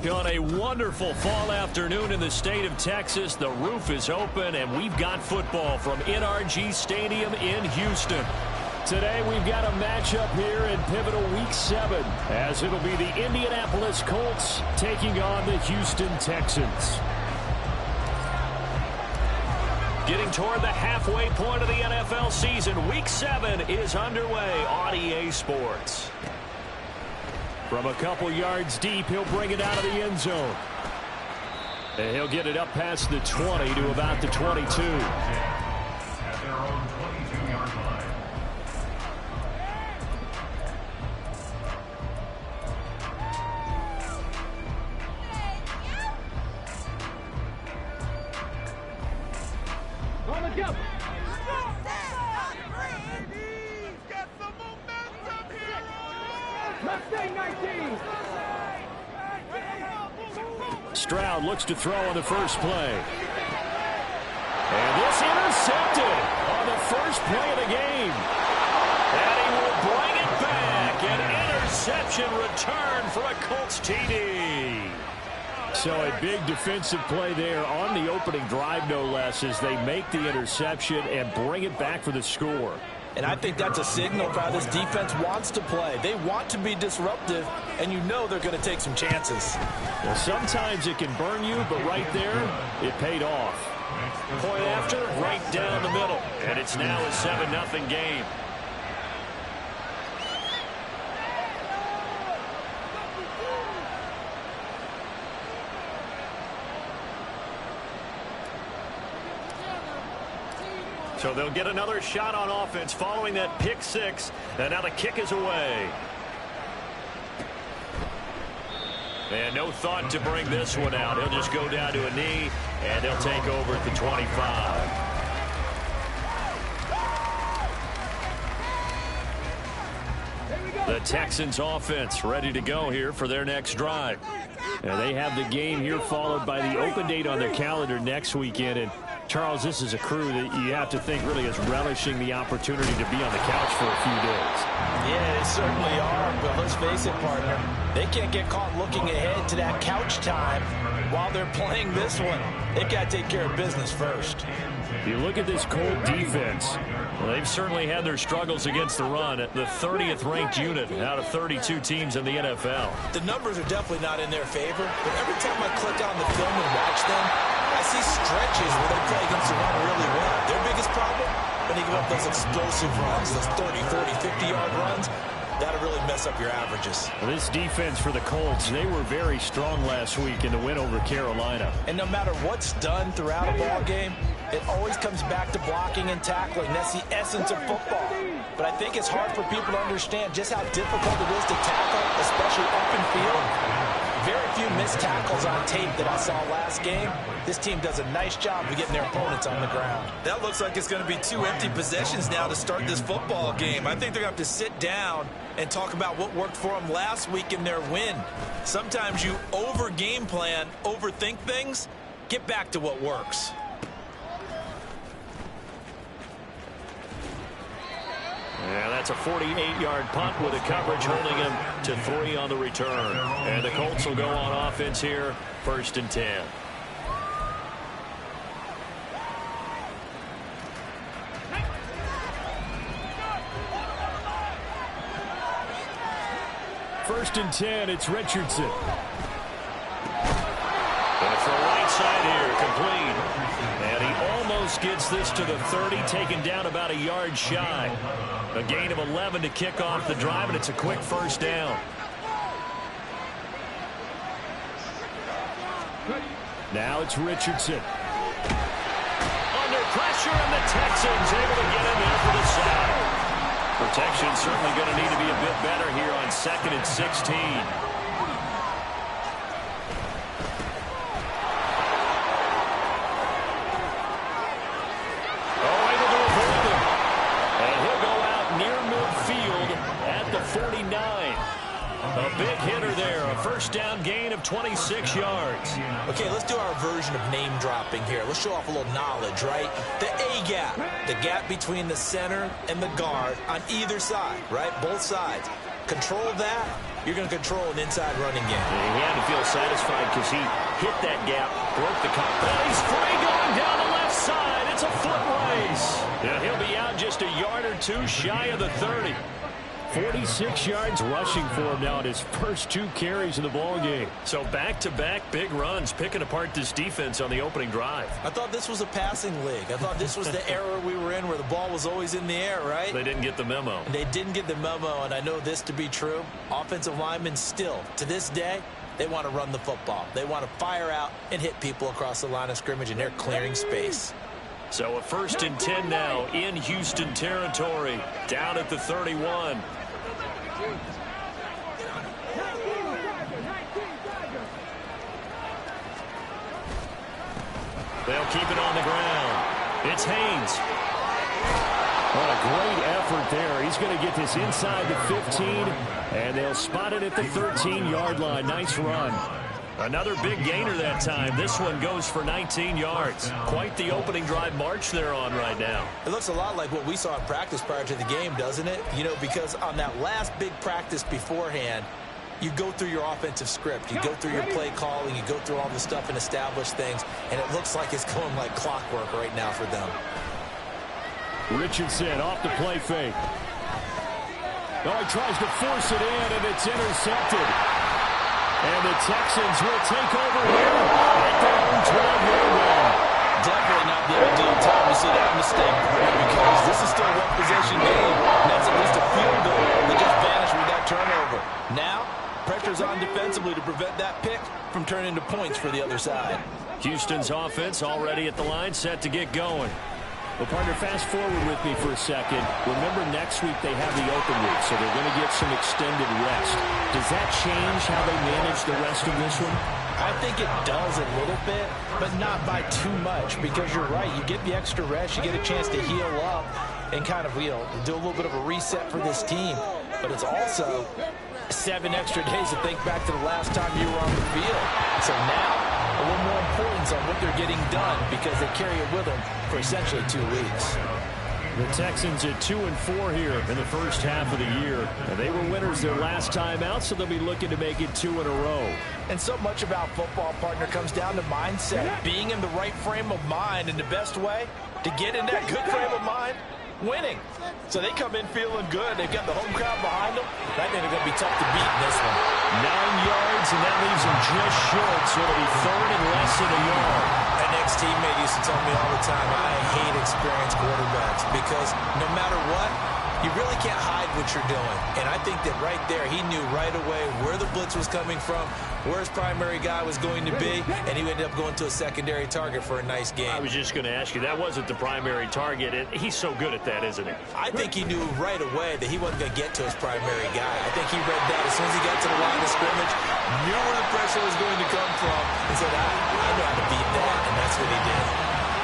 On a wonderful fall afternoon in the state of Texas, the roof is open, and we've got football from NRG Stadium in Houston. Today, we've got a matchup here in pivotal Week 7, as it'll be the Indianapolis Colts taking on the Houston Texans. Getting toward the halfway point of the NFL season, Week 7 is underway on EA Sports. From a couple yards deep, he'll bring it out of the end zone. And he'll get it up past the 20 to about the 22. At their own 22-yard line. Stroud looks to throw on the first play. And this intercepted on the first play of the game. And he will bring it back. An interception return for a Colts TD. So a big defensive play there on the opening drive, no less, as they make the interception and bring it back for the score. And I think that's a signal for how this defense wants to play. They want to be disruptive, and you know they're going to take some chances. Well, sometimes it can burn you, but right there, it paid off. Point after, right down the middle. And it's now a 7-0 game. So they'll get another shot on offense following that pick six. And now the kick is away. And no thought to bring this one out. He'll just go down to a knee, and they'll take over at the 25. The Texans offense ready to go here for their next drive. And they have the game here followed by the open date on their calendar next weekend. And Charles, this is a crew that you have to think really is relishing the opportunity to be on the couch for a few days. Yeah, they certainly are, but let's face it, partner. They can't get caught looking ahead to that couch time while they're playing this one. They've got to take care of business first. You look at this Colt defense. Well, they've certainly had their struggles against the run at the 30th ranked unit out of 32 teams in the NFL. The numbers are definitely not in their favor, but every time I click on the film and watch them, I see stretches where they play against the run really well. Their biggest problem, when they give up those explosive runs, those 30, 40, 50-yard runs, that'll really mess up your averages. Well, this defense for the Colts, they were very strong last week in the win over Carolina. And no matter what's done throughout a ball game, it always comes back to blocking and tackling. That's the essence of football. But I think it's hard for people to understand just how difficult it is to tackle, especially up in field. Very few missed tackles on tape that I saw last game. This team does a nice job of getting their opponents on the ground. That looks like it's going to be 2 empty possessions now to start this football game. I think they're going to have to sit down and talk about what worked for them last week in their win. Sometimes you over-game plan, overthink things. Get back to what works. Yeah, that's a 48-yard punt with a coverage holding him to 3 on the return. And the Colts will go on offense here, 1st and 10. First and 10, it's Richardson. And from right side here, complete. And he almost almost gets this to the 30, taken down about a yard shy. A gain of 11 to kick off the drive, and it's a quick first down. Now it's Richardson. Under pressure, and the Texans able to get him in for the sack. Protection certainly going to need to be a bit better here on 2nd and 16. Able to avoid him. And he'll go out near midfield at the 49. A big hitter there. A first down gain of 26 yards. Okay, let's do our version of name dropping here. Let's show off a little knowledge, right? The A gap. The gap between the center and the guard on either side, right? Both sides. Control that, you're going to control an inside running game. Yeah, he had to feel satisfied because he hit that gap, broke the contact. He's free going down the left side. It's a foot race. Yeah, he'll be out just a yard or two shy of the 30. 46 yards rushing for him now at his first 2 carries in the ball game. So back-to-back big runs, picking apart this defense on the opening drive. I thought this was a passing league. I thought this was the era we were in where the ball was always in the air, right? They didn't get the memo. And they didn't get the memo, and I know this to be true. Offensive linemen still, to this day, they want to run the football. They want to fire out and hit people across the line of scrimmage, and they're clearing space. So a 1st and 10 now in Houston territory, down at the 31. They'll keep it on the ground. It's Haynes. What a great effort there. He's going to get this inside the 15, and they'll spot it at the 13-yard line. Nice run. Another big gainer that time. This one goes for 19 yards. Quite the opening drive march they're on right now. It looks a lot like what we saw in practice prior to the game, doesn't it? You know, because on that last big practice beforehand, you go through your offensive script. You go through your play calling. You go through all the stuff and establish things. And it looks like it's going like clockwork right now for them. Richardson off the play fake. Oh, he tries to force it in, and it's intercepted. And the Texans will take over here at their own 12-yard line. Definitely not the ideal time to see that mistake, because this is still a one-possession game. And that's at least a field goal that just vanished with that turnover. Now, pressure's on defensively to prevent that pick from turning into points for the other side. Houston's offense already at the line, set to get going. Well, partner, fast forward with me for a second. Remember, next week they have the open week, so they're going to get some extended rest. Does that change how they manage the rest of this one? I think it does a little bit, but not by too much, because you're right. You get the extra rest, you get a chance to heal up and kind of, you know, do a little bit of a reset for this team. But it's also 7 extra days to think back to the last time you were on the field. So now, a little more importance on what they're getting done, because they carry it with them for essentially 2 weeks. The Texans at 2-4 here in the first half of the year. And they were winners their last time out, so they'll be looking to make it 2 in a row. And so much about football, partner, comes down to mindset. Being in the right frame of mind, and the best way to get in that good frame of mind, winning. So they come in feeling good. They've got the home crowd behind them. I think they're going to be tough to beat in this one. 9 yards, and that leaves them just short, so it'll be 3rd and less than a yard. An ex-teammate used to tell me all the time, I hate experienced quarterbacks, because no matter what, you really can't hide what you're doing. And I think that right there, he knew right away where the blitz was coming from, where his primary guy was going to be, and he ended up going to a secondary target for a nice game. I was just going to ask you, that wasn't the primary target, and he's so good at that, isn't he? I think he knew right away that he wasn't going to get to his primary guy. I think he read that as soon as he got to the line of scrimmage, knew where the pressure was going to come from, and said, I know how to beat that, and that's what he did.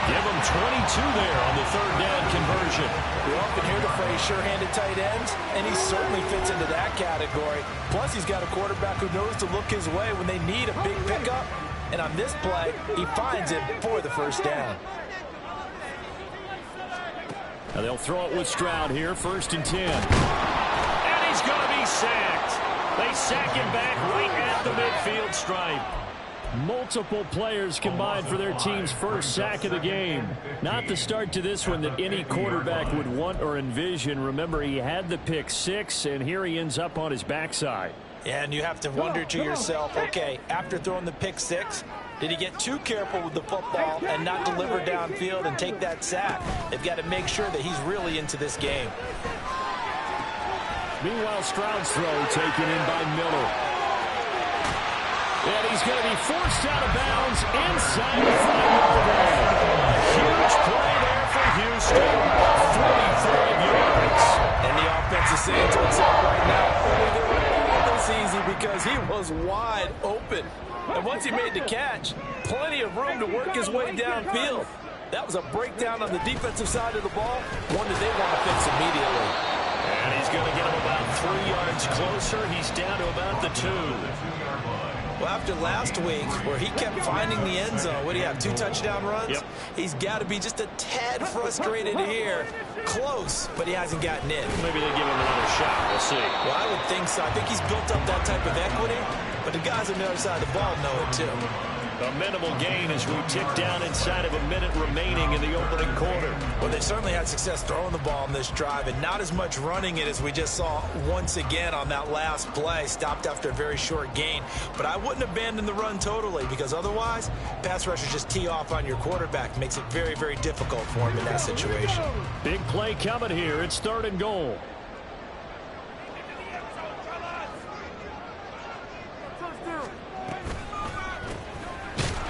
Give him 22 there on the 3rd down conversion. We often hear the phrase sure-handed tight ends, and he certainly fits into that category. Plus, he's got a quarterback who knows to look his way when they need a big pickup. And on this play, he finds it for the first down. Now they'll throw it with Stroud here, 1st and 10. And he's going to be sacked. They sack him back right at the midfield stripe. Multiple players combined for their team's first sack of the game. Not the start to this one that any quarterback would want or envision. Remember, he had the pick 6, and here he ends up on his backside. Yeah, and you have to wonder to yourself, okay, after throwing the pick 6, Did he get too careful with the football and not deliver downfield and take that sack? They've got to make sure that he's really into this game. Meanwhile, Stroud's throw taken in by Miller. And he's going to be forced out of bounds inside the 5-yard line. A huge play there for Houston. 45 yards. And the offense is saying to itself right now, oh, they were all this easy because he was wide open. And once he made the catch, plenty of room to work his way downfield. That was a breakdown on the defensive side of the ball, one that they want to fix immediately. And he's going to get him about 3 yards closer. He's down to about the 2. Well, after last week, where he kept finding the end zone, what do you have, 2 touchdown runs? Yep. He's got to be just a tad frustrated here. Close, but he hasn't gotten in. Maybe they give him another shot. We'll see. Well, I would think so. I think he's built up that type of equity, but the guys on the other side of the ball know it too. A minimal gain as we tick down inside of a minute remaining in the opening quarter. Well, they certainly had success throwing the ball in this drive, and not as much running it as we just saw once again on that last play. Stopped after a very short gain. But I wouldn't abandon the run totally, because otherwise, pass rushers just tee off on your quarterback. Makes it very, very difficult for him in that situation. Big play coming here. It's 3rd and goal.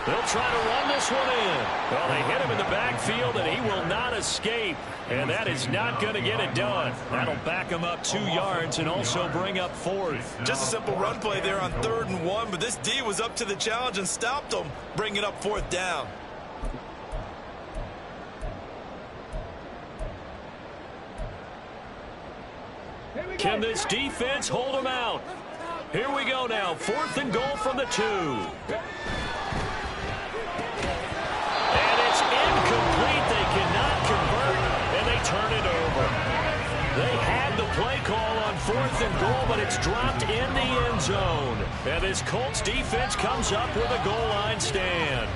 They'll try to run this one in. Well, they hit him in the backfield, and he will not escape. And that is not going to get it done. That'll back him up 2 yards and also bring up 4th. Just a simple run play there on 3rd and 1, but this D was up to the challenge and stopped him, bringing up 4th down. Can this defense hold him out? Here we go now. 4th and goal from the 2. Incomplete. They cannot convert, and they turn it over. They had the play call on 4th and goal, but it's dropped in the end zone. And this Colts defense comes up with a goal line stand.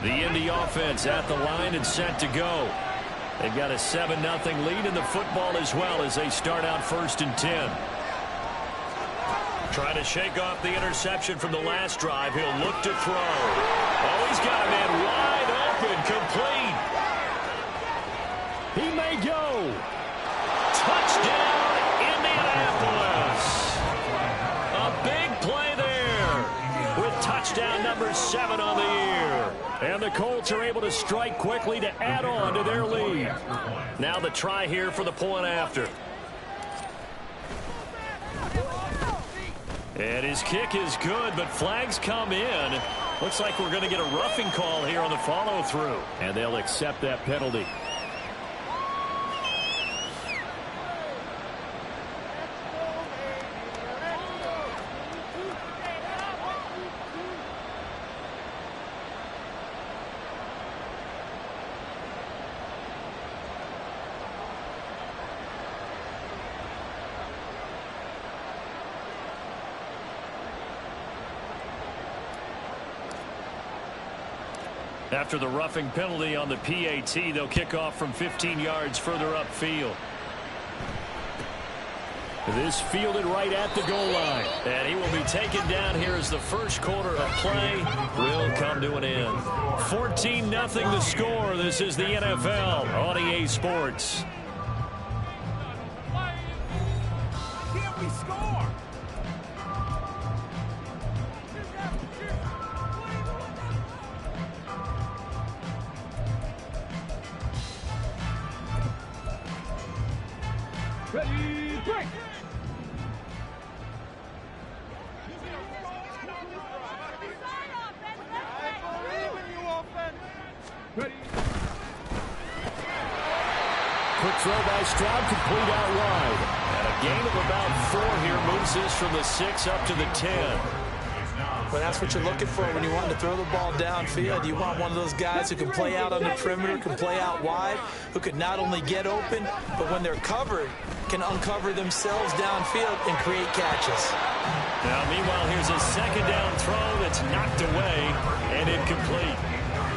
The Indy offense at the line and set to go. They've got a 7-0 lead in the football as well as they start out 1st and 10. Trying to shake off the interception from the last drive. He'll look to throw. Oh, he's got a man wide open, complete. He may go. Touchdown, Indianapolis. A big play there with touchdown number 7 on the year. And the Colts are able to strike quickly to add on to their lead. Now the try here for the point after. And his kick is good, but flags come in. Looks like we're going to get a roughing call here on the follow-through. And they'll accept that penalty. After the roughing penalty on the PAT, they'll kick off from 15 yards further upfield. This fielded right at the goal line. And he will be taken down here as the first quarter of play will come to an end. 14-0 the score. This is the NFL on EA Sports. Can't we score? Ready, break! Ready. Quick throw by Stroud, complete out wide. And a gain of about 4 here moves this from the 6 up to the 10. Well, that's what you're looking for when you want to throw the ball downfield. You want one of those guys who can play out on the perimeter, can play out wide, who can not only get open, but when they're covered, can uncover themselves downfield and create catches. Now, meanwhile, here's a second down throw that's knocked away and incomplete.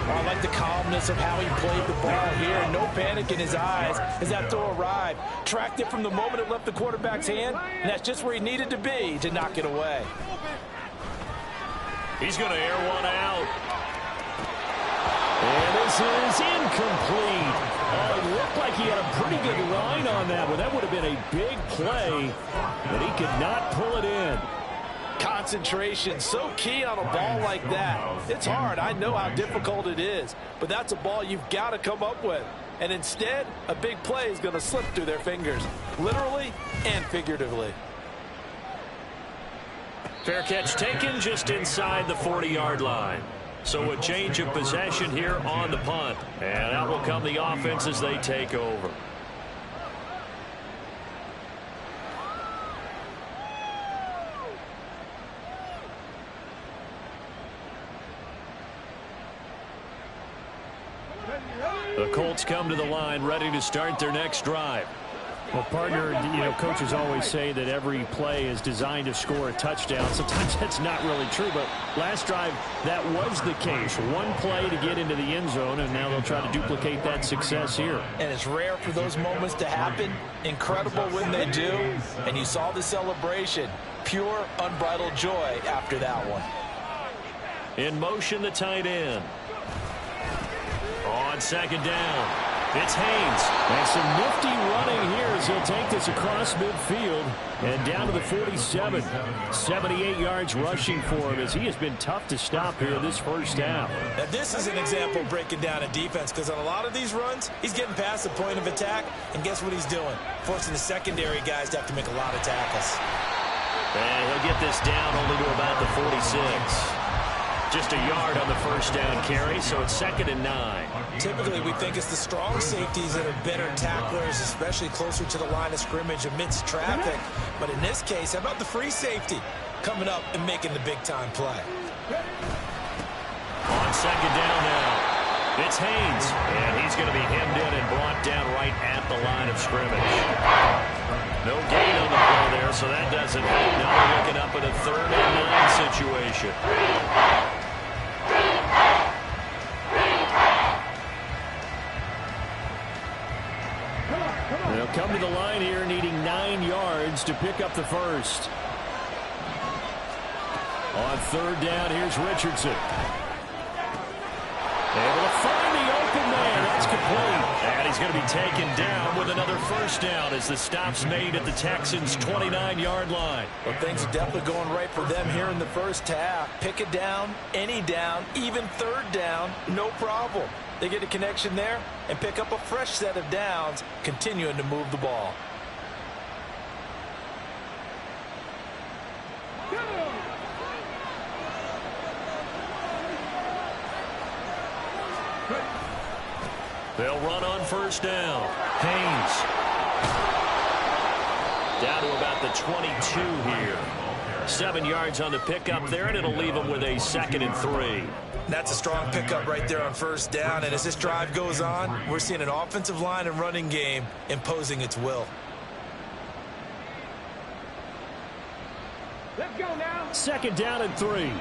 I like the calmness of how he played the ball here. No panic in his eyes as that throw arrived. Tracked it from the moment it left the quarterback's hand, and that's just where he needed to be to knock it away. He's going to air one out. And this is incomplete. Oh, it looked like he had a pretty good line on that one. That would have been a big play, but he could not pull it in. Concentration, so key on a ball like that. It's hard. I know how difficult it is, but that's a ball you've got to come up with. And instead, a big play is going to slip through their fingers, literally and figuratively. Fair catch taken just inside the 40-yard line. So a change of possession here on the punt. And out will come the offense as they take over. The Colts come to the line ready to start their next drive. Well, partner, coaches always say that every play is designed to score a touchdown. Sometimes that's not really true, but last drive, that was the case. One play to get into the end zone, and now they'll try to duplicate that success here. And it's rare for those moments to happen. Incredible when they do. And you saw the celebration. Pure, unbridled joy after that one. In motion, the tight end. On second down. It's Haynes. And some nifty running here as he'll take this across midfield and down to the 47. 78 yards rushing for him as he has been tough to stop here this first half. Now this is an example of breaking down a defense, because on a lot of these runs, he's getting past the point of attack, and guess what he's doing? Forcing the secondary guys to have to make a lot of tackles. And he'll get this down only to about the 46. Just a yard on the first down carry, so it's 2nd and 9. Typically, we think it's the strong safeties that are better tacklers, especially closer to the line of scrimmage amidst traffic. But in this case, how about the free safety coming up and making the big-time play? On second down now, it's Haynes, and he's going to be hemmed in and brought down right at the line of scrimmage. No gain on the play there, so that doesn't help. Now we're looking up at a 3rd and 9 situation. They'll come to the line here needing 9 yards to pick up the first. On 3rd down, here's Richardson. Able to find the open man. That's complete. And he's going to be taken down with another first down as the stop's made at the Texans' 29-yard line. Well, things are definitely going right for them here in the first half. Pick it down, any down, even 3rd down, no problem. They get a connection there and pick up a fresh set of downs, continuing to move the ball. They'll run on first down. Haynes. Down to about the 22 here. 7 yards on the pickup there, and it'll leave them with a 2nd and 3. That's a strong pickup right there on first down, and as this drive goes on, we're seeing an offensive line and running game imposing its will. Let's go now. 2nd down and 3.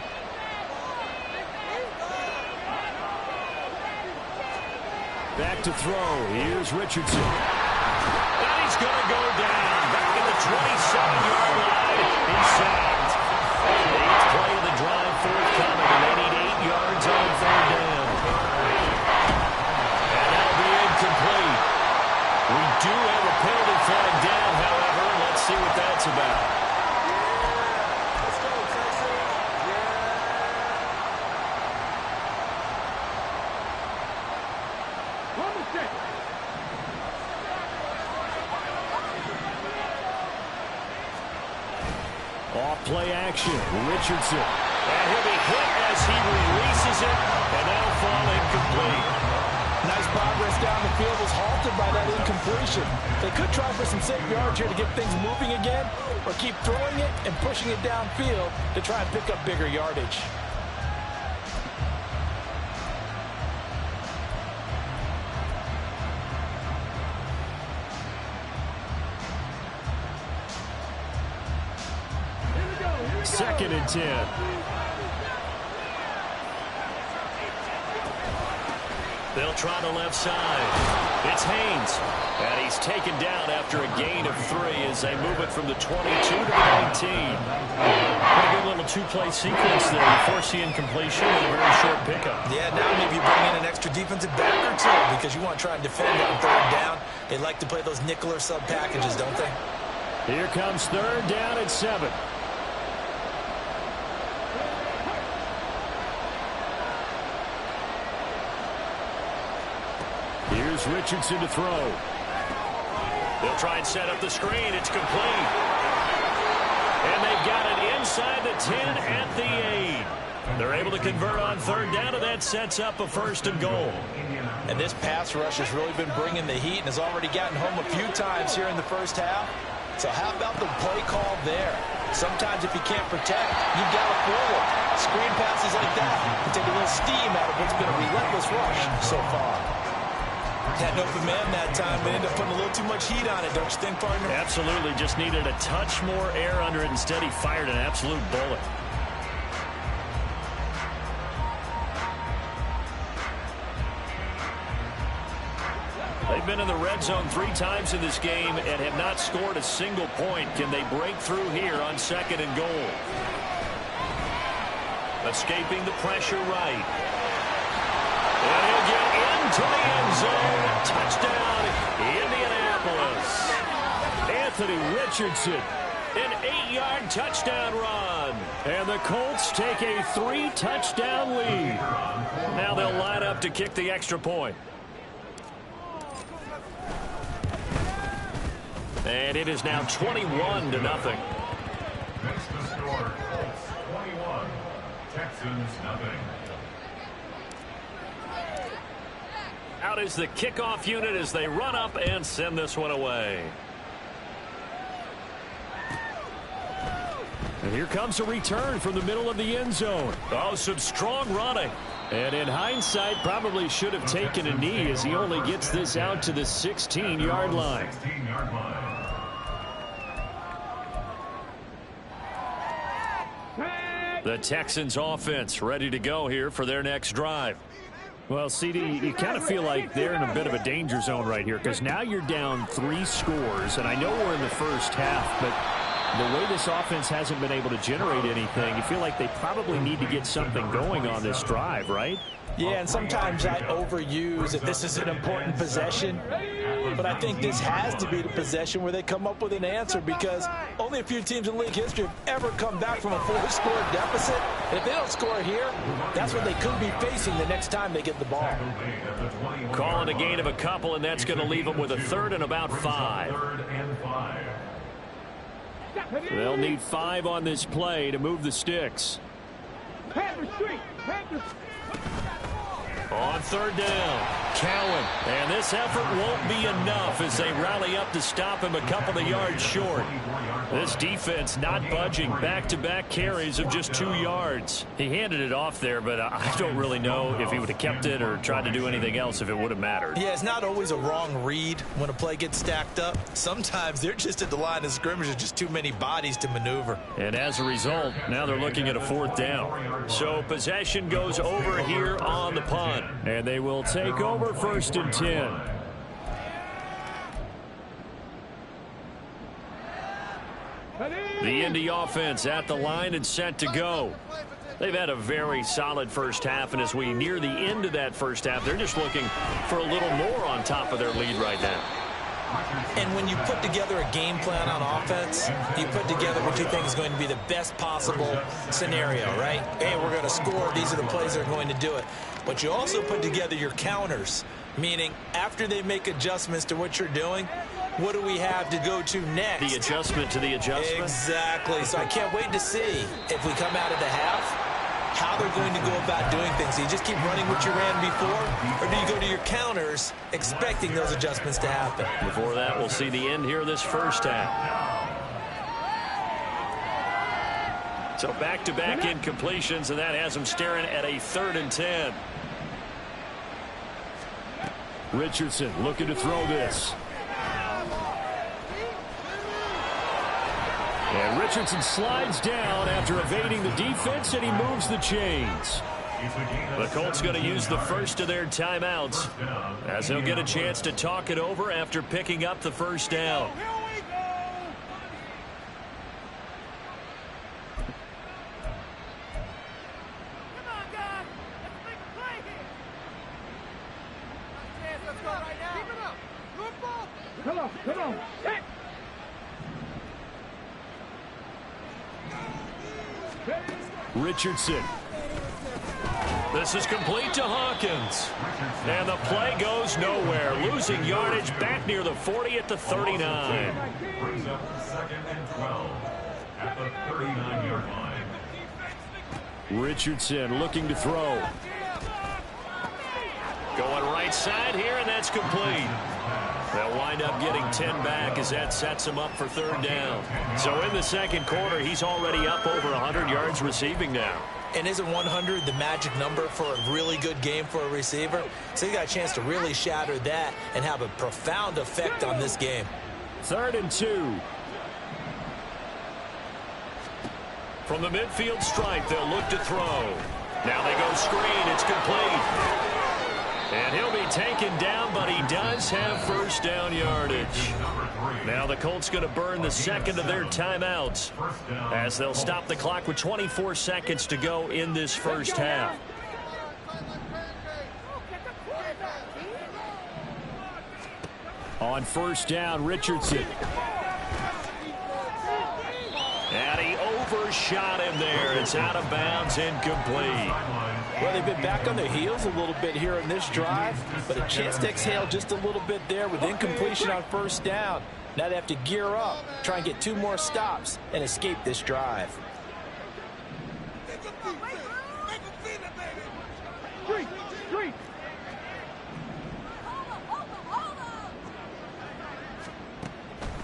Back to throw. Here's Richardson. And he's going to go down. Back at the 27-yard line. He's sacked. 8th play of the drive forthcoming, and they need 8 yards on 3rd down. And that'll be incomplete. We do have a penalty flag down, however. Let's see what that's about. Off-play action. Richardson. And he'll be hit as he releases it, and that'll fall incomplete. Nice progress down the field was halted by that incompletion. They could try for some safe yards here to get things moving again, or keep throwing it and pushing it downfield to try and pick up bigger yardage. Second and 10. They'll try the left side. It's Haynes. And he's taken down after a gain of 3 as they move it from the 22 to the 19. Pretty good little two-play sequence there. You force the incompletion and a very short pickup. Yeah, now maybe you bring in an extra defensive back or two because you want to try and defend on 3rd down. They like to play those nickel or sub packages, don't they? Here comes 3rd down at 7. Here's Richardson to throw. They'll try and set up the screen. It's complete. And they've got it inside the 10 at the 8. They're able to convert on 3rd down, and that sets up a 1st and goal. And this pass rush has really been bringing the heat and has already gotten home a few times here in the first half. So how about the play call there? Sometimes if you can't protect, you've got to forward. Screen passes like that can take a little steam out of what's been a relentless rush so far. Had an open man that time, but ended up putting a little too much heat on it, don't you think, partner? Absolutely. Just needed a touch more air under it. Instead, he fired an absolute bullet. They've been in the red zone 3 times in this game and have not scored a single point. Can they break through here on 2nd and goal? Escaping the pressure right. And he'll get into the end zone. Touchdown, Indianapolis. Anthony Richardson, an 8-yard touchdown run. And the Colts take a 3-touchdown lead. Now they'll line up to kick the extra point. And it is now 21-0. Next to score, Colts 21, Texans nothing. Out is the kickoff unit as they run up and send this one away. And here comes a return from the middle of the end zone. Oh, some strong running. And in hindsight, probably should have taken a knee as he only gets this out to the 16-yard line. 16-yard line. The Texans offense ready to go here for their next drive. Well, CD, you kind of feel like they're in a bit of a danger zone right here because now you're down 3 scores, and I know we're in the first half, but the way this offense hasn't been able to generate anything, you feel like they probably need to get something going on this drive, right? Yeah, and sometimes I overuse that this is an important possession, but I think this has to be the possession where they come up with an answer because only a few teams in league history have ever come back from a 4-score deficit. And if they don't score here, that's what they could be facing the next time they get the ball. Calling a gain of a couple, and that's going to leave them with a 3rd and about 5. 3rd and 5. They'll need 5 on this play to move the sticks. On 3rd down, Cowan. And this effort won't be enough as they rally up to stop him a couple of yards short. This defense not budging. Back-to-back carries of just 2 yards. He handed it off there, but I don't really know if he would have kept it or tried to do anything else if it would have mattered. Yeah, it's not always a wrong read when a play gets stacked up. Sometimes they're just at the line of scrimmage with just too many bodies to maneuver. And as a result, now they're looking at a 4th down. So possession goes over here on the punt. And they will take over 1st and 10. The Indy offense at the line and set to go. They've had a very solid first half, and as we near the end of that first half, they're just looking for a little more on top of their lead right now. And when you put together a game plan on offense, you put together what you think is going to be the best possible scenario, right? Hey, we're going to score. These are the plays that are going to do it. But you also put together your counters, meaning after they make adjustments to what you're doing, what do we have to go to next? The adjustment to the adjustment? Exactly. So I can't wait to see if we come out of the half, how they're going to go about doing things. Do you just keep running what you ran before, or do you go to your counters expecting those adjustments to happen? Before that, we'll see the end here of this first half. So back-to-back incompletions, and that has them staring at a 3rd and 10. Richardson looking to throw this. And Richardson slides down after evading the defense, and he moves the chains. The Colts going to use the first of their timeouts as they'll get a chance to talk it over after picking up the first down. Come on. Set. Richardson. This is complete to Hawkins. And the play goes nowhere. Losing yardage back near the 40 at the 39. Brings up 2nd and 12 at the 39-yard line. Richardson looking to throw. Going right side here, and that's complete. They'll wind up getting 10 back as that sets him up for 3rd down. So in the second quarter, he's already up over 100 yards receiving now. And isn't 100 the magic number for a really good game for a receiver? So he got a chance to really shatter that and have a profound effect on this game. 3rd and 2. From the midfield stripe, they'll look to throw. Now they go screen. It's complete. And he'll be taken down, but he does have first down yardage. Now the Colts going to burn the second of their timeouts as they'll stop the clock with 24 seconds to go in this first half. On first down, Richardson. And he overshot him there. It's out of bounds, incomplete. Well, they've been back on their heels a little bit here in this drive, but a chance to exhale just a little bit there with incompletion on first down. Now they have to gear up, try and get 2 more stops, and escape this drive. Street.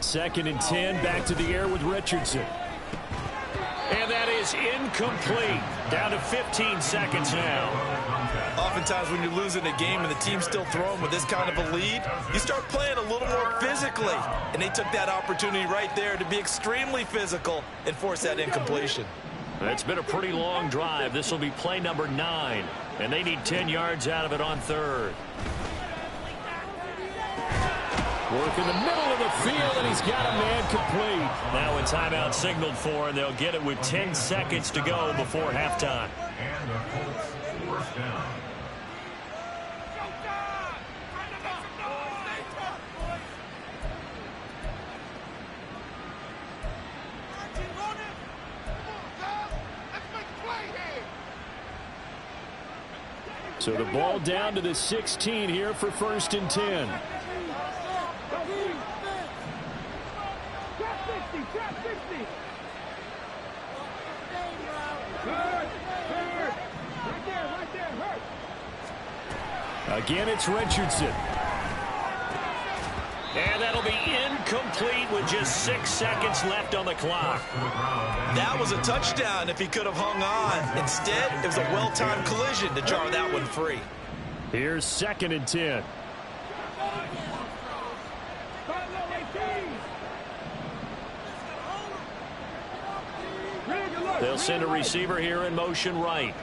Second and 10, back to the air with Richardson. And that is incomplete. Down to 15 seconds now. Oftentimes when you're losing a game and the team's still throwing with this kind of a lead, you start playing a little more physically. And they took that opportunity right there to be extremely physical and force that incompletion. It's been a pretty long drive. This will be play number 9. And they need 10 yards out of it on 3rd. Work in the middle of the field, and he's got a man complete. Now a timeout signaled for, and they'll get it with 10 seconds to go before halftime. And the Colts first down. So the ball down to the 16 here for 1st and 10. Trap 60. Right there, hurt. Again, it's Richardson. And that'll be incomplete with just 6 seconds left on the clock. That was a touchdown if he could have hung on. Instead, it was a well-timed collision to jar that one free. Here's 2nd and 10. They'll send a receiver here in motion right.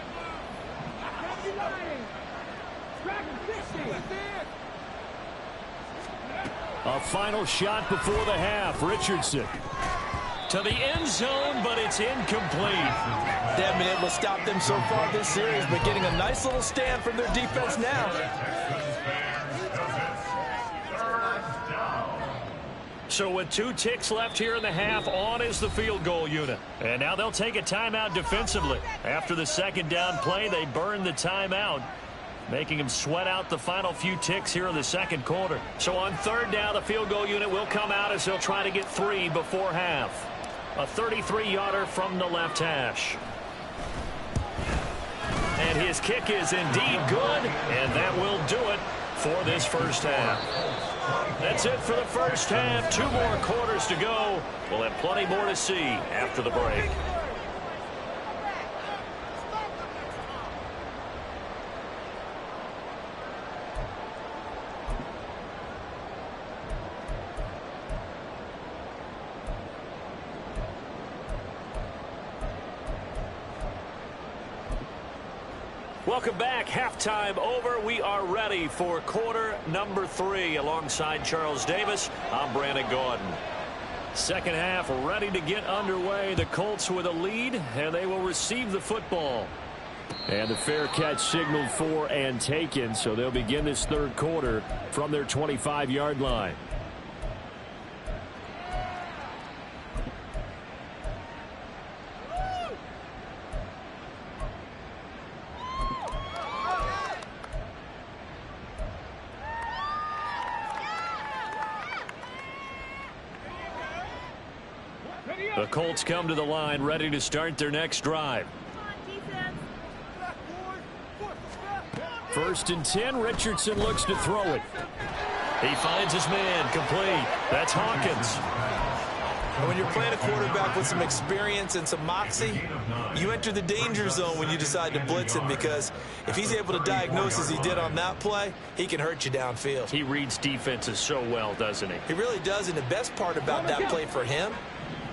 A final shot before the half. Richardson to the end zone, but it's incomplete. They haven't been able to stop them so far this series, but getting a nice little stand from their defense now. So with 2 ticks left here in the half, on is the field goal unit. And now they'll take a timeout defensively. After the second down play, they burn the timeout, making them sweat out the final few ticks here in the second quarter. So on 3rd down, the field goal unit will come out as they'll try to get 3 before half. A 33-yarder from the left hash. And his kick is indeed good, and that will do it for this first half. That's it for the first half. 2 more quarters to go. We'll have plenty more to see after the break. Welcome back. Halftime over. We are ready for quarter number 3. Alongside Charles Davis, I'm Brandon Gordon. Second half ready to get underway. The Colts with a lead, and they will receive the football. And the fair catch signaled for and taken, so they'll begin this third quarter from their 25-yard line. The Colts come to the line ready to start their next drive. First and 10. Richardson looks to throw it. He finds his man. Complete. That's Hawkins. And when you're playing a quarterback with some experience and some moxie, you enter the danger zone when you decide to blitz him, because if he's able to diagnose as he did on that play, he can hurt you downfield. He reads defenses so well, doesn't he? He really does, and the best part about that play for him,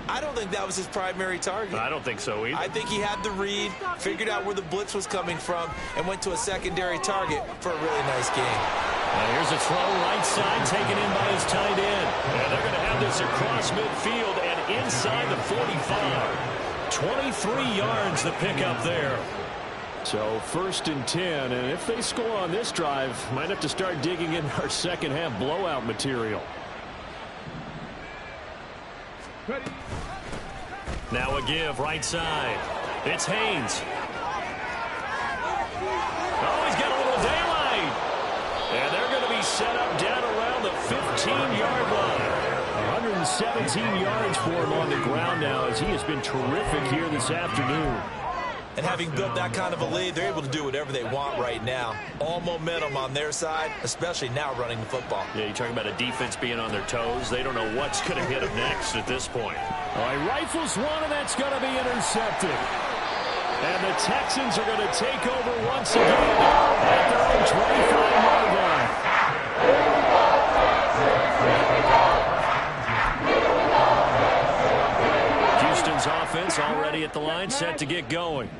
I don't think that was his primary target. I don't think so either. I think he had the read, figured out where the blitz was coming from, and went to a secondary target for a really nice game. Now here's a throw right side taken in by his tight end. And they're going to have this across midfield and inside the 45. 23 yards to pick up there. So first and 10, and if they score on this drive, might have to start digging in our second half blowout material. Now a give right side. It's Haynes. Oh, he's got a little daylight. And they're going to be set up down around the 15-yard line. 117 yards for him on the ground now, as he has been terrific here this afternoon. And having built that kind of a lead, they're able to do whatever they want right now. All momentum on their side, especially now running the football. Yeah, you're talking about a defense being on their toes. They don't know what's going to hit them next at this point. All right, rifles one, and that's going to be intercepted. And the Texans are going to take over once again at their own 25-yard line. Houston's offense already at the line, set to get going.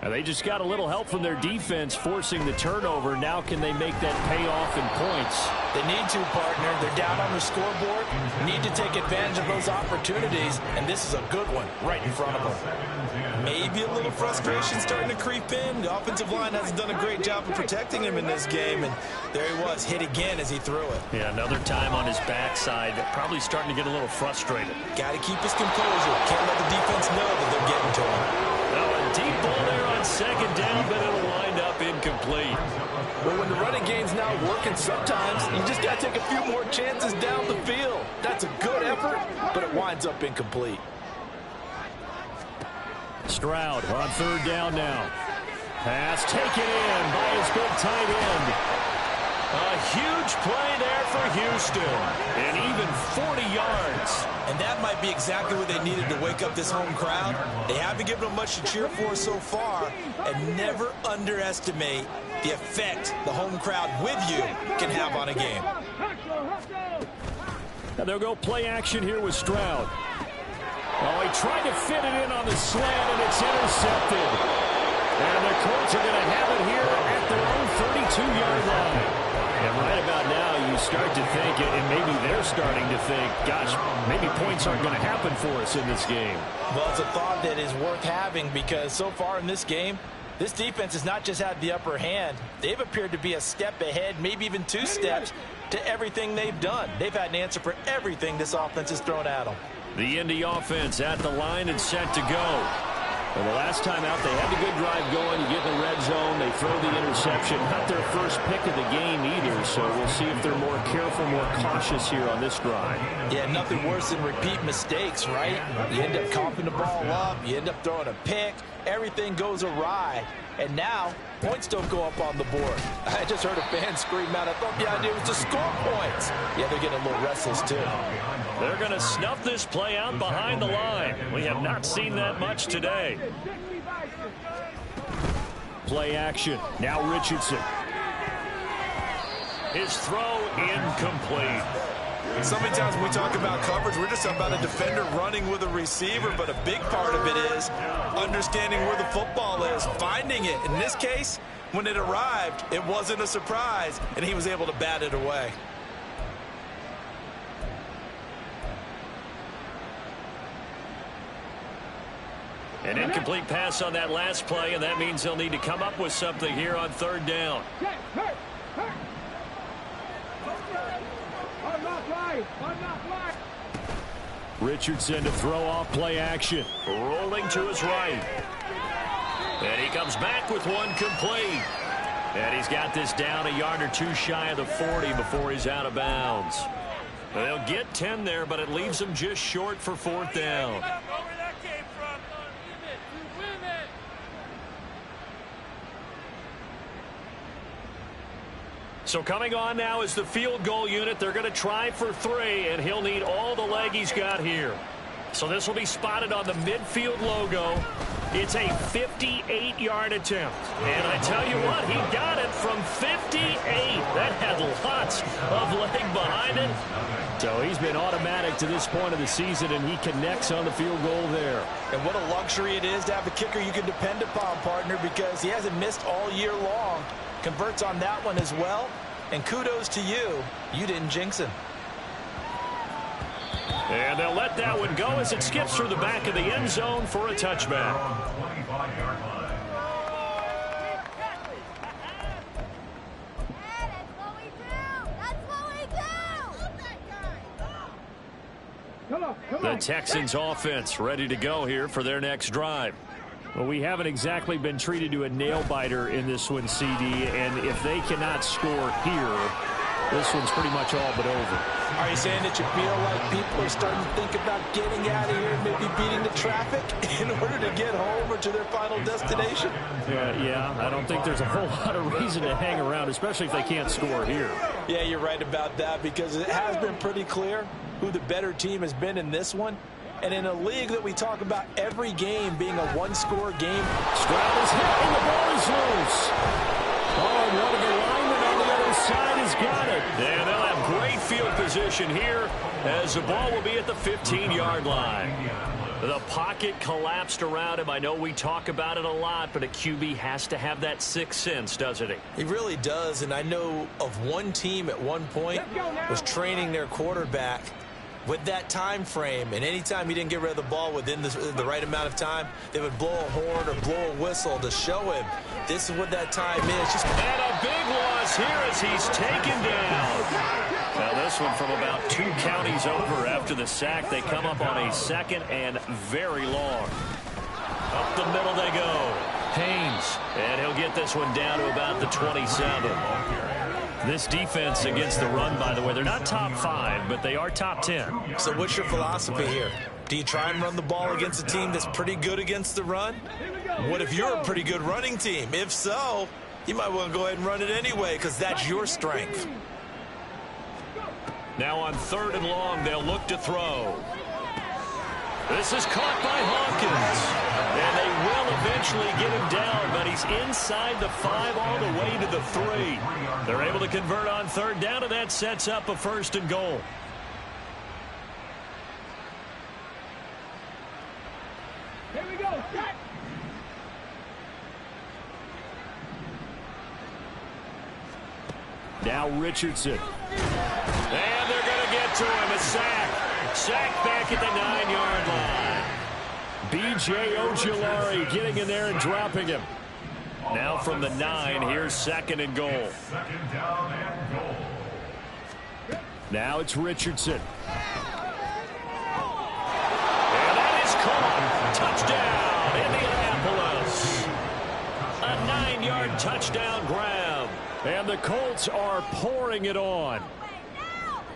And they just got a little help from their defense forcing the turnover. Now can they make that pay off in points? They need to, partner. They're down on the scoreboard. Need to take advantage of those opportunities, and this is a good one right in front of them. Maybe a little frustration starting to creep in. The offensive line hasn't done a great job of protecting him in this game, and there he was, hit again as he threw it. Yeah, another time on his backside, probably starting to get a little frustrated. Got to keep his composure. Can't let the defense know that they're getting to him. Now a deep ball there on second down, but it'll wind up incomplete. Well, when the running game's not working, sometimes you just got to take a few more chances down the field. That's a good effort, but it winds up incomplete. Stroud on third down now. Pass taken in by his big tight end. A huge play there for Houston, and even 40 yards. And that might be exactly what they needed to wake up this home crowd. They haven't given them much to cheer for so far, and never underestimate the effect the home crowd with you can have on a game. And they'll go play action here with Stroud. Oh, he tried to fit it in on the slant, and it's intercepted. And the Colts are going to have it here at their own 32-yard line. And right about now, you start to think, and maybe they're starting to think, gosh, maybe points aren't going to happen for us in this game. Well, it's a thought that is worth having, because so far in this game, this defense has not just had the upper hand. They've appeared to be a step ahead, maybe even 2 steps, to everything they've done. They've had an answer for everything this offense has thrown at them. The Indy offense at the line and set to go. Well, the last time out, they had a good drive going. You get in the red zone, they throw the interception. Not their first pick of the game either, so we'll see if they're more careful, more cautious here on this drive. Yeah, nothing worse than repeat mistakes, right? You end up coughing the ball up, you end up throwing a pick, everything goes awry, and now points don't go up on the board. I just heard a fan scream out, I thought the idea was to score points. Yeah, they're getting a little restless too. They're going to snuff this play out behind the line. We have not seen that much today. Play action. Now Richardson. His throw incomplete. So many times when we talk about coverage, we're just talking about a defender running with a receiver, but a big part of it is understanding where the football is, finding it. In this case, when it arrived, it wasn't a surprise, and he was able to bat it away. An incomplete pass on that last play, and that means they'll need to come up with something here on third down. Richardson to throw off play action. Rolling to his right. And he comes back with one complete. And he's got this down a yard or two shy of the 40 before he's out of bounds. They'll get 10 there, but it leaves them just short for fourth down. So coming on now is the field goal unit. They're going to try for 3, and he'll need all the leg he's got here. So this will be spotted on the midfield logo. It's a 58-yard attempt. And I tell you what, he got it from 58. That had lots of leg behind it. So he's been automatic to this point of the season, and he connects on the field goal there. And what a luxury it is to have a kicker you can depend upon, partner, because he hasn't missed all year long. Converts on that one as well. And kudos to you. You didn't jinx him. And they'll let that one go as it skips through the back of the end zone for a touchback. The Texans offense ready to go here for their next drive. Well, we haven't exactly been treated to a nail-biter in this one, CD, and if they cannot score here, this one's pretty much all but over. Are you saying that you feel like people are starting to think about getting out of here and maybe beating the traffic in order to get home or to their final destination? Yeah, I don't think there's a whole lot of reason to hang around, especially if they can't score here. Yeah, you're right about that, because it has been pretty clear who the better team has been in this one. And in a league that we talk about every game being a one-score game. Stroud is hit, and the ball is loose. Oh, and one of the linemen on the other side has got it. And they'll have great field position here as the ball will be at the 15-yard line. The pocket collapsed around him. I know we talk about it a lot, but a QB has to have that sixth sense, doesn't he? He really does, and I know of one team at one point was training their quarterback with that time frame, and anytime he didn't get rid of the ball within the right amount of time, they would blow a horn or blow a whistle to show him this is what that time is. And a big loss here as he's taken down. Now this one from about 2 counties over after the sack. They come up on a second and very long. Up the middle they go. Haynes, and he'll get this one down to about the 27. This defense against the run, by the way, they're not top 5, but they are top 10. So what's your philosophy here? Do you try and run the ball against a team that's pretty good against the run? What if you're a pretty good running team? If so, you might want to go ahead and run it anyway, because that's your strength. Now on 3rd and long, they'll look to throw. This is caught by Hawkins. And they will eventually get him down, but he's inside the 5 all the way to the 3. They're able to convert on 3rd down, and that sets up a 1st and goal. Here we go. Set. Now Richardson. And they're going to get to him. A sack. Sack back at the 9-yard line. B.J. Ojulari getting in there and dropping him. Now from the 9, here's 2nd and goal. 2nd down and goal. Now it's Richardson. And that is caught. Touchdown, Indianapolis. A 9-yard touchdown grab. And the Colts are pouring it on.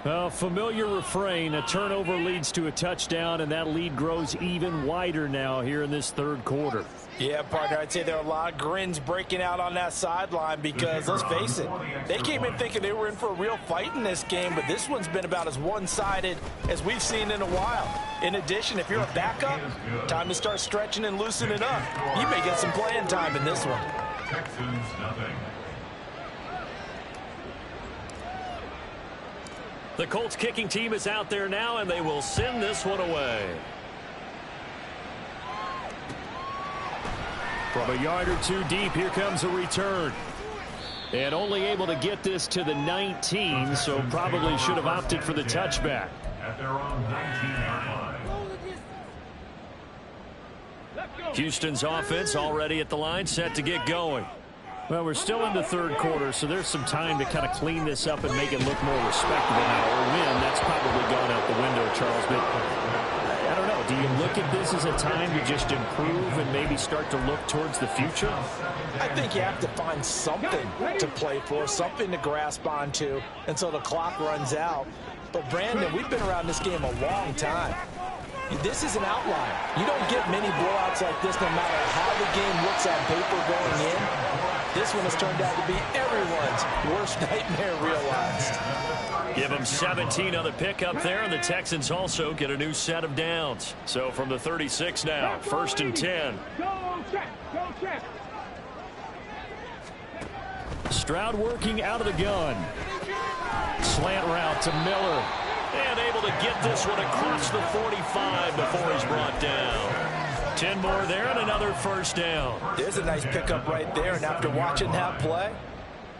A familiar refrain, a turnover leads to a touchdown, and that lead grows even wider now here in this 3rd quarter. Yeah, partner, I'd say there are a lot of grins breaking out on that sideline because, let's face it, they came in thinking they were in for a real fight in this game, but this one's been about as one-sided as we've seen in a while. In addition, if you're a backup, time to start stretching and loosening up. You may get some playing time in this one. Texans nothing. The Colts kicking team is out there now, and they will send this one away. From a yard or two deep, here comes a return. And only able to get this to the 19, so probably should have opted for the touchback. At their own 19-yard line. Houston's offense already at the line, set to get going. Well, we're still in the third quarter, so there's some time to kind of clean this up and make it look more respectable now. Or win, that's probably gone out the window, Charles. But I don't know. Do you look at this as a time to just improve and maybe start to look towards the future? I think you have to find something to play for, something to grasp onto until the clock runs out. But, Brandon, we've been around this game a long time. This is an outlier. You don't get many blowouts like this no matter how the game looks on paper going in. This one has turned out to be everyone's worst nightmare realized. Give them 17 on the pickup there, and the Texans also get a new set of downs. So from the 36 now, 1st and 10. Go check. Go check. Stroud working out of the gun. Slant route to Miller. And able to get this one across the 45 before he's brought down. 10 more there and another first down. There's a nice pickup right there, and after watching that play,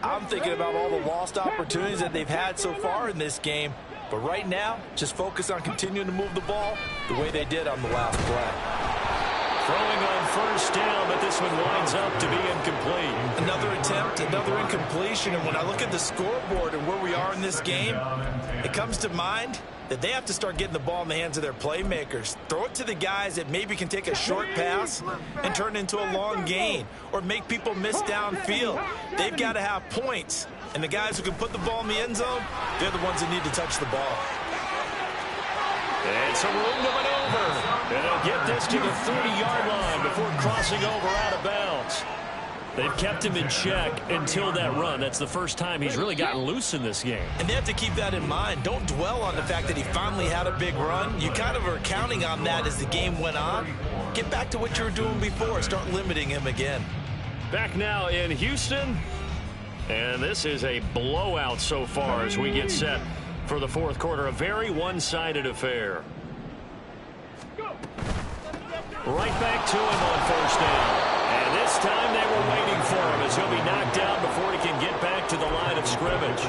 I'm thinking about all the lost opportunities that they've had so far in this game. But right now, just focus on continuing to move the ball the way they did on the last play. Throwing on first down, but this one winds up to be incomplete. Another attempt, another incompletion, and when I look at the scoreboard and where we are in this game, it comes to mind that they have to start getting the ball in the hands of their playmakers. Throw it to the guys that maybe can take a short pass and turn it into a long gain or make people miss downfield. They've got to have points, and the guys who can put the ball in the end zone, they're the ones that need to touch the ball. And some room to maneuver. And they'll get this to the 30-yard line before crossing over out of bounds. They've kept him in check until that run. That's the first time he's really gotten loose in this game. And they have to keep that in mind. Don't dwell on the fact that he finally had a big run. You kind of are counting on that as the game went on. Get back to what you were doing before. Start limiting him again. Back now in Houston. And this is a blowout so far as we get set for the fourth quarter. A very one-sided affair. Right back to him on first down. And this time they were waiting for him as he'll be knocked down before he can get back to the line of scrimmage.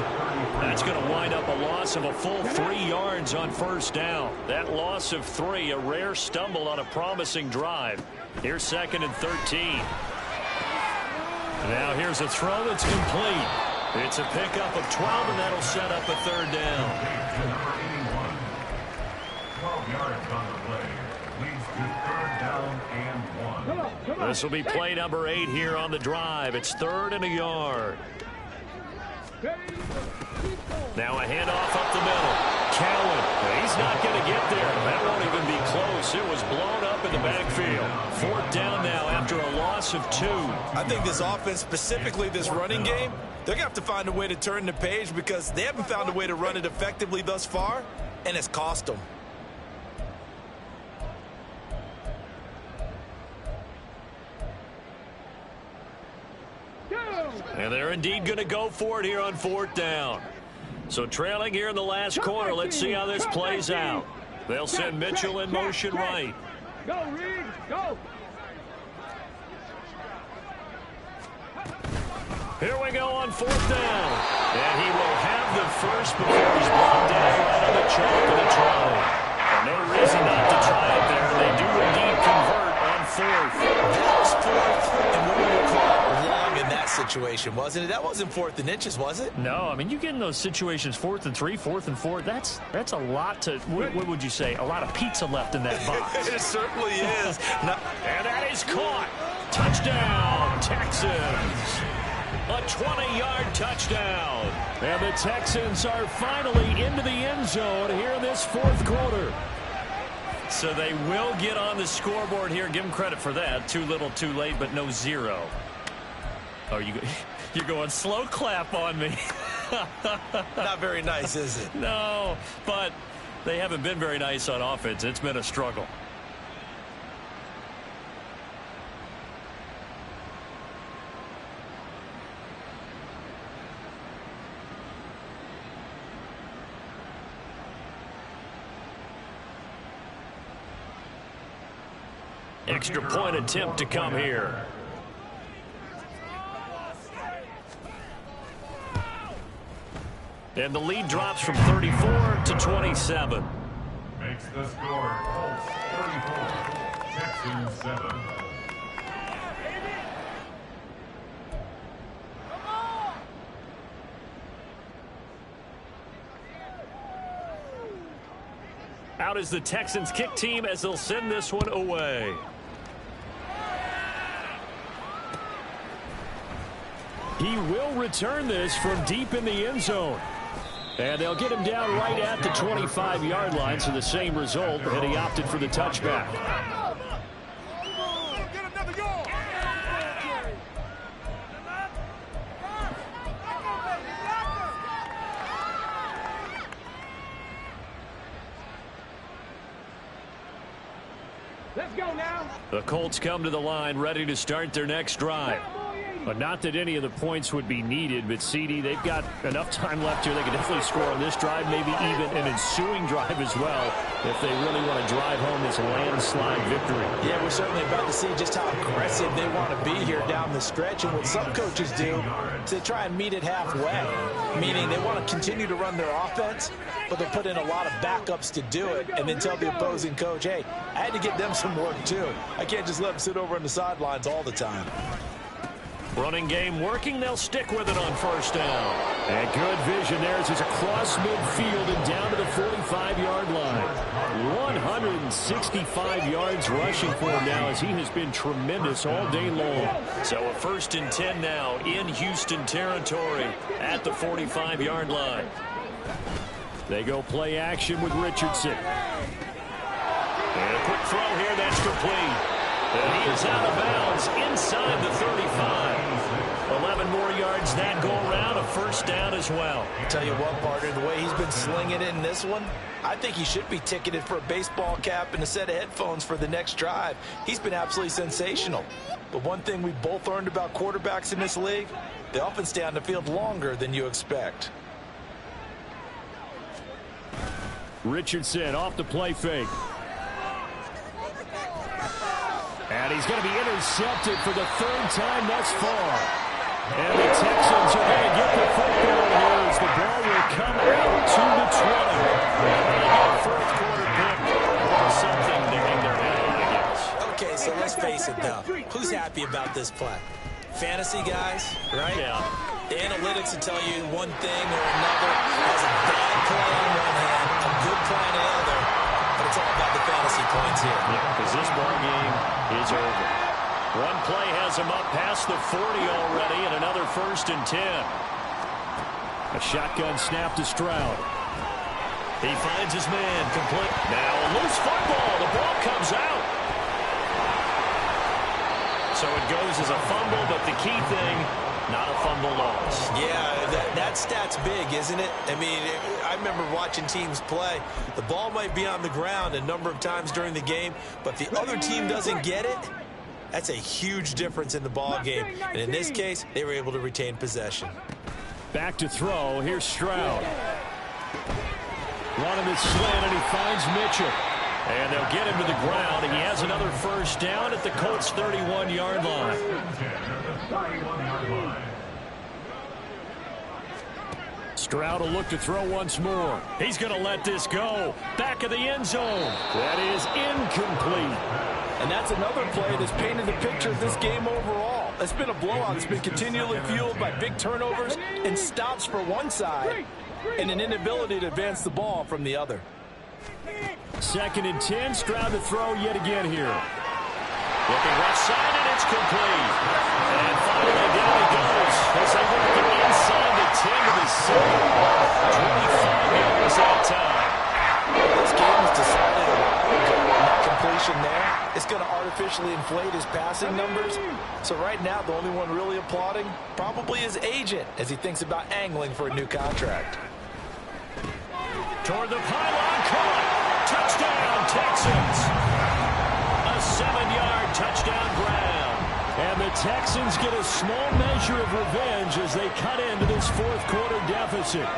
That's going to wind up a loss of a full 3 yards on first down. That loss of 3, a rare stumble on a promising drive. Here's 2nd and 13. Now here's a throw that's complete. It's a pickup of 12, and that'll set up a 3rd down. 12 yards on the play. Leads to 3rd down and 1. This will be play number 8 here on the drive. It's 3rd and a yard. Now a handoff up the middle. Cowan, he's not going to get there. That won't even be close. It was blown up in the backfield. 4th down now after a loss of 2. I think this offense, specifically this running game, they're going to have to find a way to turn the page because they haven't found a way to run it effectively thus far, and it's cost them. And they're indeed going to go for it here on 4th down. So trailing here in the last quarter, let's see how this plays out. They'll send Mitchell in motion right. Go, Reed, go. Here we go on 4th down. And he will have the first before he's brought down right on the chalk of the try. And no reason not to try it there. They do indeed convert on 4th. That was 4th, and what we would call long in that situation, wasn't it? That wasn't 4th and inches, was it? No, I mean, you get in those situations 4th and 3, 4th and 4. That's a lot to, what would you say, a lot of pizza left in that box. It certainly is. And that is caught. Touchdown, Texans. A 20-yard touchdown. And the Texans are finally into the end zone here in this 4th quarter. So they will get on the scoreboard here. Give them credit for that. Too little, too late, but no 0. Oh, you're going slow clap on me. Not very nice, is it? No, but they haven't been very nice on offense. It's been a struggle. Extra point attempt to come here. And the lead drops from 34 to 27. Makes the score Colts 34, Texans 7. Out is the Texans kick team as they'll send this one away. He will return this from deep in the end zone. And they'll get him down right at the 25-yard line, so the same result, and he opted for the touchback. Let's go now. The Colts come to the line ready to start their next drive. But not that any of the points would be needed, but CD, they've got enough time left here. They can definitely score on this drive, maybe even an ensuing drive as well, if they really want to drive home this landslide victory. Yeah, we're certainly about to see just how aggressive they want to be here down the stretch. And what some coaches do is they try and meet it halfway, meaning they want to continue to run their offense, but they'll put in a lot of backups to do it and then tell the opposing coach, hey, I had to get them some work too. I can't just let them sit over on the sidelines all the time. Running game working. They'll stick with it on first down. And good vision there as it's across midfield and down to the 45-yard line. 165 yards rushing for him now as he has been tremendous all day long. So a 1st and 10 now in Houston territory at the 45-yard line. They go play action with Richardson. And a quick throw here. That's complete. And he is out of bounds inside the 35. 11 more yards that go around, a first down as well. I'll tell you what, partner, the way he's been slinging it in this one, I think he should be ticketed for a baseball cap and a set of headphones for the next drive. He's been absolutely sensational. But one thing we both learned about quarterbacks in this league, they often stay on the field longer than you expect. Richardson off the play fake. And he's going to be intercepted for the 3rd time thus far. And the Texans are going to get the football here as the ball will come out to the 20. A 4th quarter pick or something to hang their head on, I guess. Okay, so let's face it, though. Who's happy about this play? Fantasy guys, right? Yeah. The analytics will tell you one thing or another. Has a bad play on one hand, a good play on the other. But it's all about the fantasy points here. Yeah, because this ball game is over. One play has him up past the 40 already, and another 1st and 10. A shotgun snap to Stroud. He finds his man complete. Now a loose football. The ball comes out. So it goes as a fumble, but the key thing, not a fumble loss. Yeah, that stat's big, isn't it? I mean, I remember watching teams play. The ball might be on the ground a number of times during the game, but if the other team doesn't get it, that's a huge difference in the ball game. And in this case, they were able to retain possession. Back to throw. Here's Stroud. Running the slant, and he finds Mitchell. And they'll get him to the ground. And he has another first down at the Colts' 31-yard line. Stroud will look to throw once more. He's going to let this go. Back of the end zone. That is incomplete. And that's another play that's painted the picture of this game overall. It's been a blowout. It's been continually fueled by big turnovers and stops for one side and an inability to advance the ball from the other. 2nd and 10. Stroud to throw yet again here. Looking left side, and it's complete. And finally down he goes as they work it inside the 10 to the 7. 25 yards that time. This game is decided on that completion there. It's going to artificially inflate his passing numbers. So right now, the only one really applauding probably his agent as he thinks about angling for a new contract. Toward the pylon, caught. Touchdown, Texans. A 7-yard touchdown ground. And the Texans get a small measure of revenge as they cut into this 4th quarter deficit.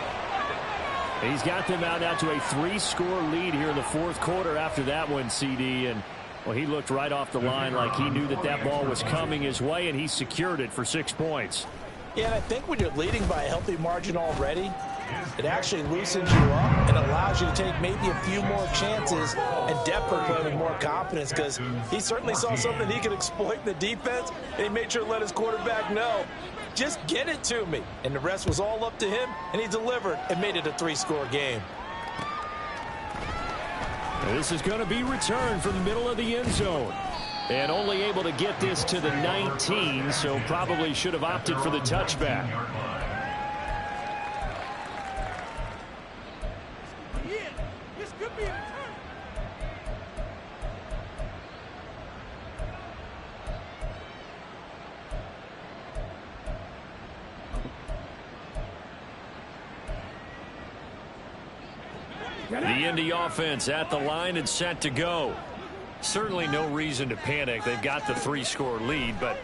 He's got them out now to a 3-score lead here in the 4th quarter after that one, CD. And, well, he looked right off the line like he knew that that ball was coming his way, and he secured it for 6 points. Yeah, and I think when you're leading by a healthy margin already, It actually loosens you up and allows you to take maybe a few more chances and definitely play with more confidence, because he certainly saw something he could exploit in the defense, and he made sure to let his quarterback know, just get it to me. And the rest was all up to him, and he delivered and made it a 3-score game. This is going to be returned from the middle of the end zone. And only able to get this to the 19, so probably should have opted for the touchback. This could be a return. The Indy offense at the line and set to go. Certainly no reason to panic. They've got the 3-score lead, but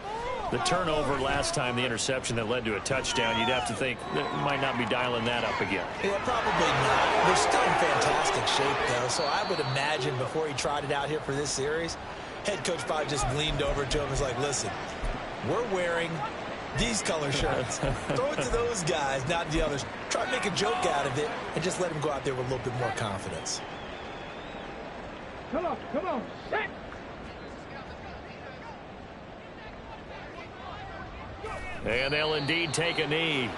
the turnover last time, the interception that led to a touchdown, you'd have to think that might not be dialing that up again. Yeah, probably not. They're still in fantastic shape, though, so I would imagine before he tried it out here for this series, head coach probably just leaned over to him and was like, listen, we're wearing these color shirts. Throw it to those guys, not the others. Try to make a joke out of it and just let him go out there with a little bit more confidence. Come on, come on. Set. And they'll indeed take a knee.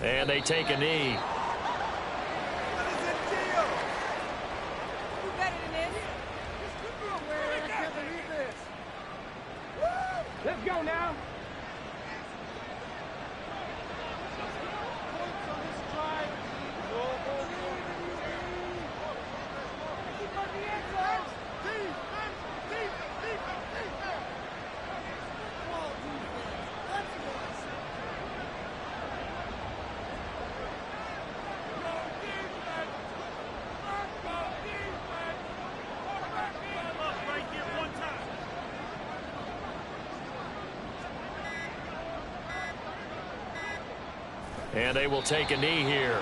And they take a knee. Let's go now. And they will take a knee here.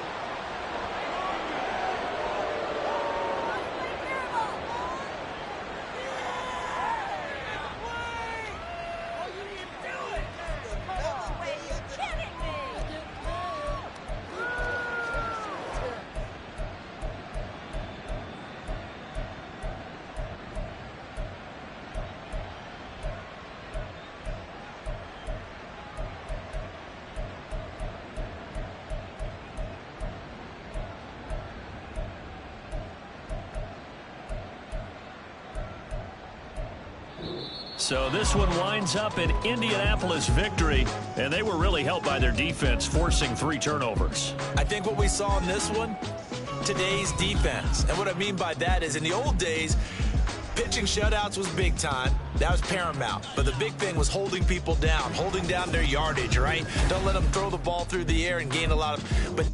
So this one winds up an Indianapolis victory, and they were really helped by their defense, forcing 3 turnovers. I think what we saw in this one, today's defense. And what I mean by that is in the old days, pitching shutouts was big time. That was paramount. But the big thing was holding people down, holding down their yardage, right? Don't let them throw the ball through the air and gain a lot of... But